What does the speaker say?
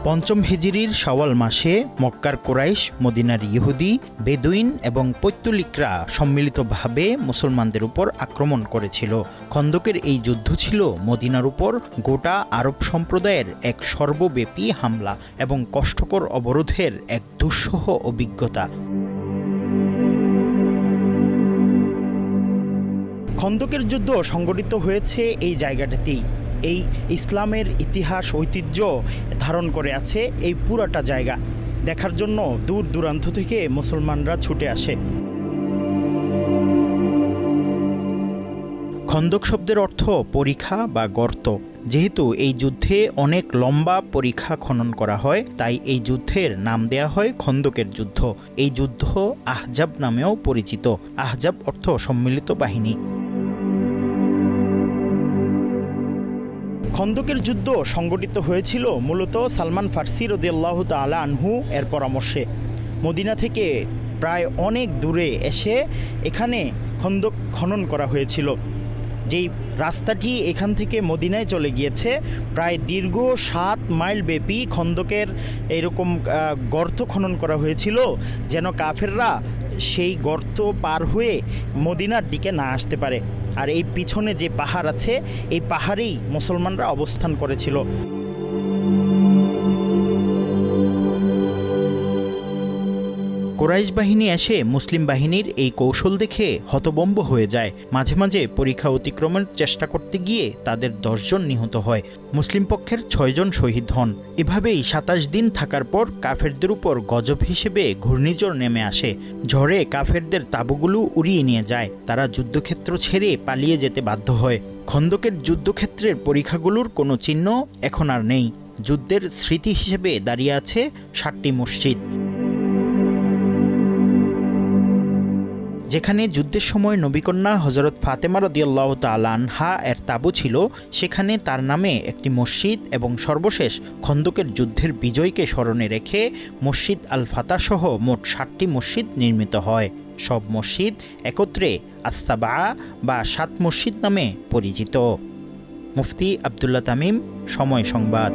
পঞ্চম হিজরির শাওয়াল মাসে মক্কার কুরাইশ, মদিনার ইহুদি, বেদুইন এবং পৈত্তলিকরা সম্মিলিতভাবে মুসলমানদের উপর আক্রমণ করেছিল। খন্দকের এই যুদ্ধ ছিল মদিনার উপর গোটা আরব সম্প্রদায়ের এক সর্বব্যাপী হামলা এবং কষ্টকর অবরোধের এক দুঃসহ অভিজ্ঞতা। খন্দকের যুদ্ধ সংগঠিত হয়েছে এই জায়গাটাতেই। এই ইসলামের ইতিহাস ঐতিহ্য ধারণ করে আছে এই পুরাটা জায়গা। দেখার জন্য দূর দূরান্ত থেকে মুসলমানরা ছুটে আসে। খন্দক শব্দের অর্থ পরিখা বা গর্ত। যেহেতু এই যুদ্ধে অনেক লম্বা পরিখা খনন করা হয়, তাই এই যুদ্ধের নাম দেয়া হয় খন্দকের যুদ্ধ। এই যুদ্ধ আহজাব নামেও পরিচিত। আহজাব অর্থ সম্মিলিত বাহিনী। খন্দকের যুদ্ধ সংগঠিত হয়েছিল মূলত সালমান ফার্সি রাদিয়াল্লাহু তাআলা আনহু এর পরামর্শে। মদিনা থেকে প্রায় অনেক দূরে এসে এখানে খন্দক খনন করা হয়েছিল। যেই রাস্তাটি এখান থেকে মদিনায় চলে গিয়েছে, প্রায় দীর্ঘ 7 মাইল ব্যাপী খন্দকের এরকম গর্ত খনন করা হয়েছিল, যেন কাফেররা সেই গর্ত পার হয়ে মদিনার দিকে না আসতে পারে। আর এই পিছনে যে পাহাড় আছে, এই পাহাড়েই মুসলমানরা অবস্থান করেছিল। কুরাইশ বাহিনী এসে মুসলিম বাহিনীর এই কৌশল দেখে হতবম্ব হয়ে যায়। মাঝে মাঝে পরীক্ষা অতিক্রমের চেষ্টা করতে গিয়ে তাদের 10 জন নিহত হয়। মুসলিম পক্ষের 6 জন শহীদ হন। এভাবেই 27 দিন থাকার পর কাফেরদের উপর গজব হিসেবে ঘূর্ণিঝড় নেমে আসে। ঝড়ে কাফেরদের তাঁবুগুলো উড়িয়ে নিয়ে যায়। তারা যুদ্ধক্ষেত্র ছেড়ে পালিয়ে যেতে বাধ্য হয়। খন্দকের যুদ্ধক্ষেত্রের পরীক্ষাগুলোর কোনো চিহ্ন এখন আর নেই। যুদ্ধের স্মৃতি হিসেবে দাঁড়িয়ে আছে 7টি মসজিদ। যেখানে যুদ্ধের সময় নবীকন্যা হযরত ফাতেমা রাদিয়াল্লাহু তাআলা আনহা এর তাঁবু ছিল, সেখানে তার নামে একটি মসজিদ এবং সর্বশেষ খন্দকের যুদ্ধের বিজয়কে স্মরণে রেখে মসজিদ আল ফাতা সহ মোট 7টি মসজিদ নির্মিত হয়। সব মসজিদ একত্রে আস-সাবা বা 7 মসজিদ নামে পরিচিত। মুফতি আব্দুল্লাহ তামিম, সময় সংবাদ।